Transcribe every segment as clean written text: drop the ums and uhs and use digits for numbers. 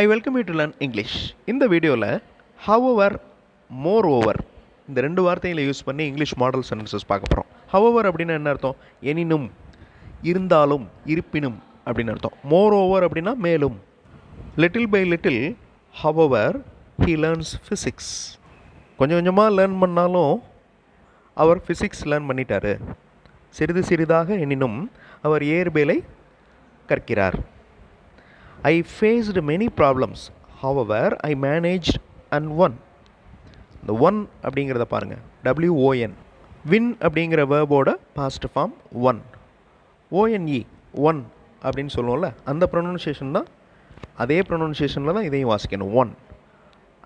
I welcome you to learn English. இந்த வீடியோவில் however, moreover இந்த ரெண்டு வார்த்தைகளை யூஸ் பண்ணி இங்கிலீஷ் மாடல் சென்டென்சஸ் பார்க்க போகிறோம். however அப்படின்னா என்ன அர்த்தம்? எனினும், இருந்தாலும், இருப்பினும் அப்படின்னு அர்த்தம். moreover அப்படின்னா மேலும். little by little, however, he learns physics. கொஞ்சம் கொஞ்சமாக லேர்ன் பண்ணாலும் அவர் ஃபிசிக்ஸ் லேர்ன் பண்ணிட்டாரு. சிறிது சிறிதாக எனினும் அவர் இயற்பியலை கற்கிறார். I faced many problems. However, I managed and won. இந்த ஒன் அப்படிங்கிறத பாருங்கள், WON. வின் அப்படிங்கிற வேர்போட past form won. ONE one அப்படின்னு சொல்லுவோம்ல, அந்த ப்ரொனன்சியேஷன் தான், அதே ப்ரொனன்சியேஷனில் தான் இதையும் வாசிக்கணும், one.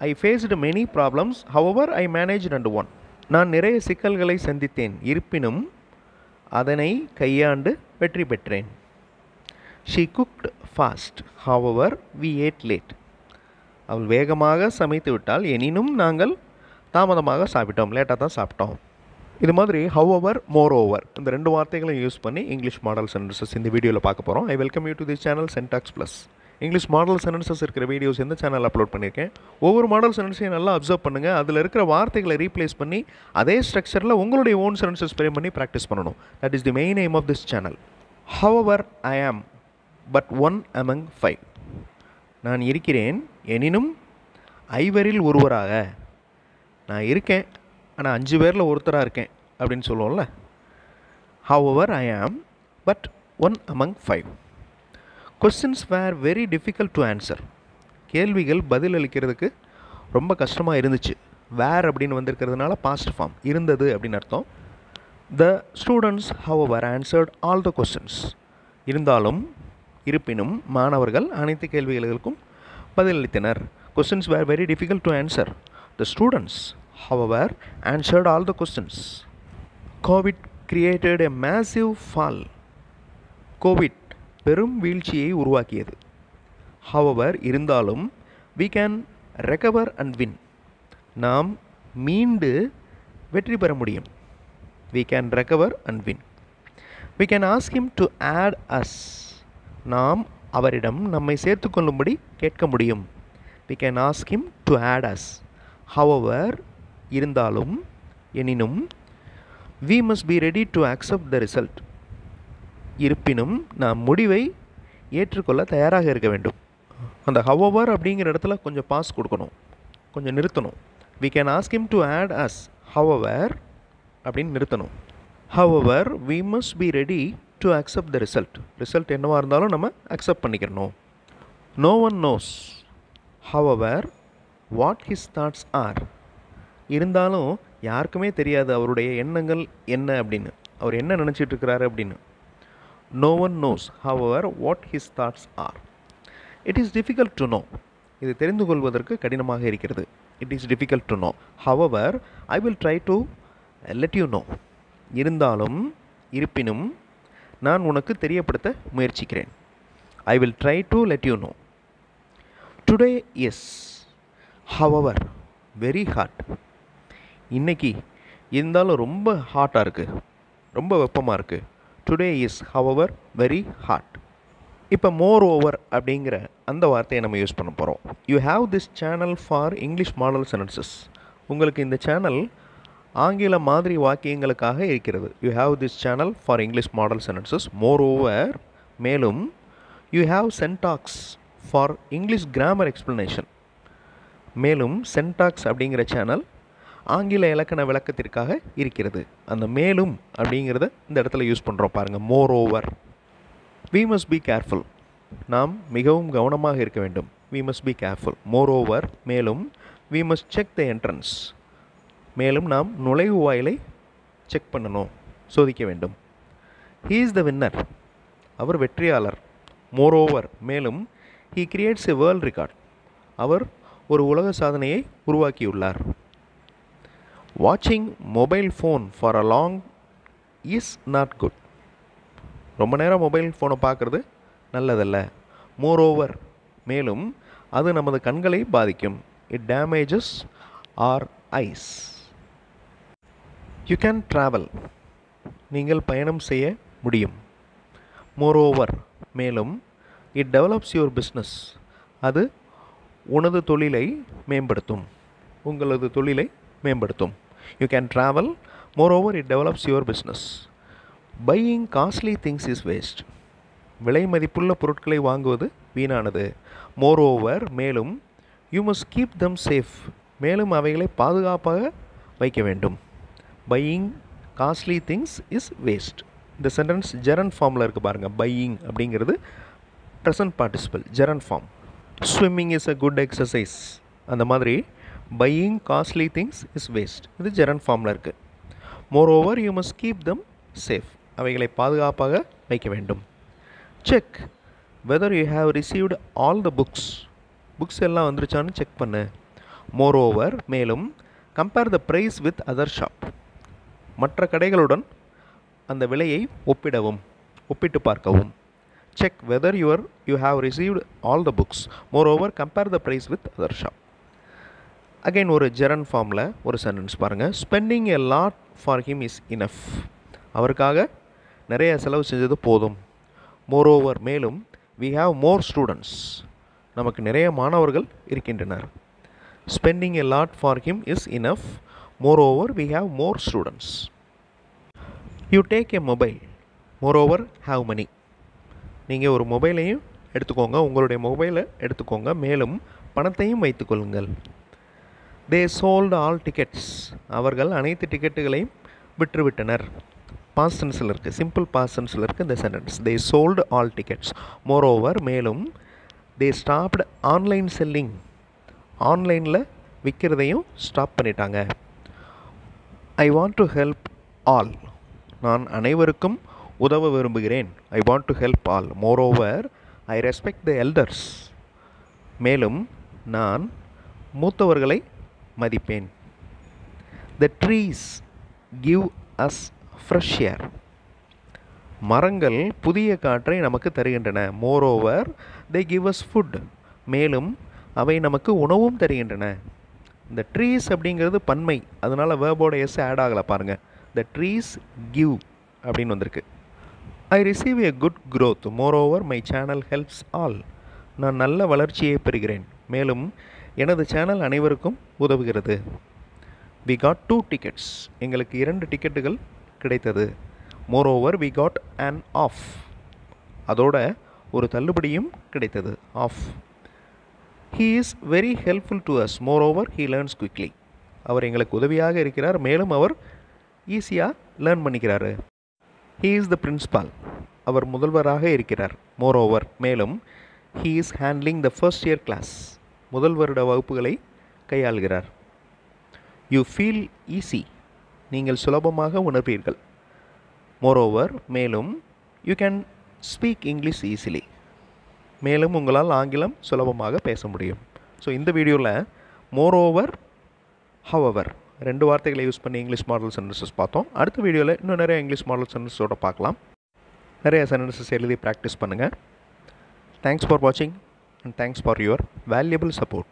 I faced many problems. However, I managed and won. நான் நிறைய சிக்கல்களை சந்தித்தேன், இருப்பினும் அதனை கையாண்டு வெற்றி பெற்றேன். She cooked fast. However, we ate late. அவள் வேகமாக சமைத்து விட்டால், எனினும் நாங்கள் தாமதமாக சாப்பிட்டோம், லேட்டாக தான் சாப்பிட்டோம். இது மாதிரி however, moreover இந்த ரெண்டு வார்த்தைகளையும் யூஸ் பண்ணி இங்கிலீஷ் மாடல் சென்டென்சஸ் இந்த வீடியோவில் பார்க்க போகிறோம். I welcome you to this channel Sen Talks Plus. English model sentences இருக்கிற வீடியோஸ் எந்த சேனல் அப்லோட் பண்ணியிருக்கேன். ஒவ்வொரு மாடல் சென்டென்ஸையும் நல்லா அப்சர்வ் பண்ணுங்கள். அதில் இருக்கிற வார்த்தைகளை ரீப்ளேஸ் பண்ணி அதே ஸ்ட்ரக்சரில் உங்களுடைய ஓன் சென்டென்சஸ் ஃப்ரேம் பண்ணி ப்ராக்டிஸ் பண்ணணும். That is the main aim of this channel. however, I am but one among five. நான் இருக்கிறேன், எனினும் ஐவரில் ஒருவராக. நான் இருக்கேன், ஆனால் 5 பேரில் ஒருத்தராக இருக்கேன் அப்படின்னு சொல்லுவோம்ல. however, I am but one among five. Questions were very difficult to answer. கேள்விகள் பதில் அளிக்கிறதுக்கு ரொம்ப கஷ்டமாக இருந்துச்சு. வேர் அப்படின்னு வந்திருக்கிறதுனால பாஸ்ட் ஃபார்ம், இருந்தது அப்படின்னு அர்த்தம். The students, however, answered all the questions. இருந்தாலும், இருப்பினும் மாணவர்கள் அனைத்து கேள்விகளுக்கும் பதிலளித்தனர். Questions were very difficult to answer. The students, however, answered all the questions. COVID created a massive fall. COVID பெரும் வீழ்ச்சியை உருவாக்கியது. However, இருந்தாலும், we can recover and win. நாம் மீண்டு வெற்றி பெற முடியும். We can recover and win. We can ask him to add us. நாம் அவரிடம் நம்மை சேர்த்துக்கொள்ளும்படி கேட்க முடியும். We can ask him to add us. However, இருந்தாலும், எனினும், we must be ready to accept the result. இருப்பினும் நாம் முடிவை ஏற்றுக்கொள்ள தயாராக இருக்க வேண்டும். அந்த however அப்படிங்கிற இடத்துல கொஞ்சம் பாஸ் கொடுக்கணும், கொஞ்சம் நிறுத்தணும். We can ask him to add us. However அப்படின்னு நிறுத்தணும். However, we must be ready to accept the result. Result என்னவாக இருந்தாலும் நம்ம accept பண்ணிக்கிறணும். No one knows, however, what his thoughts are. இருந்தாலும் யாருக்குமே தெரியாது அவருடைய எண்ணங்கள் என்ன அப்படின்னு, அவர் என்ன நினச்சிட்டு இருக்கிறாரு அப்படின்னு. No one knows, however, what his thoughts are. It is difficult to know. இது தெரிந்து கொள்வதற்கு கடினமாக இருக்கிறது. It is difficult to know. However, I will try to let you know. இருந்தாலும், இருப்பினும், நான் உனக்கு தெரியப்படுத்த முயற்சிக்கிறேன். I will try to let you know. Today is, however, very hot. இன்னைக்கு இருந்தாலும் ரொம்ப ஹாட்டாக இருக்குது, ரொம்ப வெப்பமாக இருக்குது. Today is, however, very hot. இப்போ moreover அப்படிங்கிற அந்த வார்த்தையை நம்ம யூஸ் பண்ண போகிறோம். You have this channel for English model sentences. உங்களுக்கு இந்த சேனல் ஆங்கில மாதிரி வாக்கியங்களுக்காக இருக்கிறது. You have this channel for English model sentences. Moreover, மேலும், you have Sen Talks for English grammar explanation. மேலும், Sen Talks அப்படிங்கிற சேனல் ஆங்கில இலக்கண விளக்கத்திற்காக இருக்கிறது. அந்த மேலும் அப்படிங்கிறத இந்த இடத்துல யூஸ் பண்ணுறோம் பாருங்கள், moreover. We must be careful. நாம் மிகவும் கவனமாக இருக்க வேண்டும். We must be careful. Moreover, மேலும், we must check the entrance. மேலும் நாம் நுழைவு வாயிலை செக் பண்ணணும், சோதிக்க வேண்டும். He is the winner. அவர் வெற்றியாளர். Moreover, மேலும், he creates a world record. அவர் ஒரு உலக சாதனையை உருவாக்கியுள்ளார். Watching mobile phone for a long is not good. ரொம்ப நேரம் மொபைல் ஃபோனை பார்க்குறது நல்லதல்ல. Moreover, மேலும், அது நமது கண்களை பாதிக்கும். It damages our eyes. You can travel. நீங்கள் பயணம் செய்ய முடியும். Moreover, மேலும், it develops your business. அது உனது தொழிலை மேம்படுத்தும், உங்களது தொழிலை மேம்படுத்தும். You can travel, moreover it develops your business. Buying costly things is waste, விலை மதிப்புள்ள பொருட்களை வாங்குவது வீணானது. மோரோவர் மேலும், you must keep them safe, மேலும் அவைகளை பாதுகாப்பாக வைக்க வேண்டும். Buying costly things is waste. இந்த சென்டென்ஸ் ஜெரண்ட் ஃபார்மில் இருக்குது பாருங்கள். பையிங் அப்படிங்கிறது present participle gerund form. Swimming is a good exercise, அந்த மாதிரி buying costly things is waste, இது ஜெரண்ட் ஃபார்மில் இருக்குது. Moreover you must keep them safe, அவைகளை பாதுகாப்பாக வைக்க வேண்டும். Check whether you have received all the books, books எல்லாம் வந்துருச்சான்னு செக் பண்ணு. மோரோவர் மேலும், compare the price with other shop, மற்ற கடைகளுடன் அந்த விலையை ஒப்பிடவும், ஒப்பிட்டு பார்க்கவும். Check whether you have received all the books, moreover compare the price with other shop. Again ஒரு ஜெரண்ட் ஃபார்மில் ஒரு சென்டென்ஸ் பாருங்கள். Spending a lot for him is enough, அவருக்காக நிறைய செலவு செஞ்சது போதும். மோரோவர் மேலும், வி ஹாவ் மோர் ஸ்டூடெண்ட்ஸ், நமக்கு நிறைய மாணவர்கள் இருக்கின்றனர். Spending a lot for him is enough, moreover we have more students. You take a mobile, moreover have money, நீங்கள் ஒரு மொபைலையும் எடுத்துக்கோங்க, உங்களுடைய மொபைலை எடுத்துக்கோங்க, மேலும் பணத்தையும் வைத்துக்கொள்ளுங்கள். தே சோல்டு ஆல் டிக்கெட்ஸ், அவர்கள் அனைத்து டிக்கெட்டுகளையும் விற்றுவிட்டனர். பாஸ்ட் டென்ஸில் இருக்குது, சிம்பிள் பாஸ்ட் டென்ஸில் இருக்குது இந்த sentence. They sold all tickets. Moreover மேலும், தே ஸ்டாப்டு ஆன்லைன் செல்லிங், ஆன்லைனில் விற்கிறதையும் ஸ்டாப் பண்ணிட்டாங்க. I want to help all, நான் அனைவருக்கும் உதவ விரும்புகிறேன். I want to help all. Moreover I respect the elders, மேலும் நான் மூத்தவர்களை மதிப்பேன். The trees give us fresh air, மரங்கள் புதிய காற்றை நமக்கு தருகின்றன. Moreover they give us food, மேலும் அவை நமக்கு உணவும் தருகின்றன. இந்த ட்ரீஸ் அப்படிங்கிறது பன்மை, அதனால் வேர்போட எஸ் ஆட் ஆகலை பாருங்கள். த ட்ரீஸ் கிவ் அப்படின்னு வந்திருக்கு. I receive a good growth, moreover my channel helps all, நான் நல்ல வளர்ச்சியை பெறுகிறேன், மேலும் எனது சேனல் அனைவருக்கும் உதவுகிறது. வி காட் 2 டிக்கெட்ஸ், எங்களுக்கு 2 டிக்கெட்டுகள் கிடைத்தது. Moreover we got an off, அதோட ஒரு தள்ளுபடியும் கிடைத்தது. Off. He is very helpful to us, moreover he learns quickly, அவர் எங்களுக்கு உதவியாக இருக்கிறார், மேலும் அவர் ஈஸியாக லேர்ன் பண்ணிக்கிறாரு. ஹீ இஸ் த பிரின்ஸ்பால், அவர் முதல்வராக இருக்கிறார். மோரோவர் மேலும், he is handling the first year class, முதல் வருட வகுப்புகளை கையாள்கிறார். யூ ஃபீல் ஈஸி, நீங்கள் சுலபமாக உணர்வீர்கள். மோரோவர் மேலும், you can speak English easily, மேலும் உங்களால் ஆங்கிலம் சுலபமாக பேச முடியும். ஸோ இந்த வீடியோவில் மோரோவர், ஹவவர் 2 வார்த்தைகளை யூஸ் பண்ணி இங்கிலீஷ் மாடல் சென்டென்சஸ் பார்த்தோம். அடுத்த வீடியோவில் இன்னும் நிறைய இங்கிலீஷ் மாடல் சென்டென்ஸோட பார்க்கலாம். நிறைய சென்டென்சஸ் எழுதி ப்ராக்டிஸ் பண்ணுங்கள். தேங்க்ஸ் ஃபார் வாட்சிங் and thanks for your valuable support.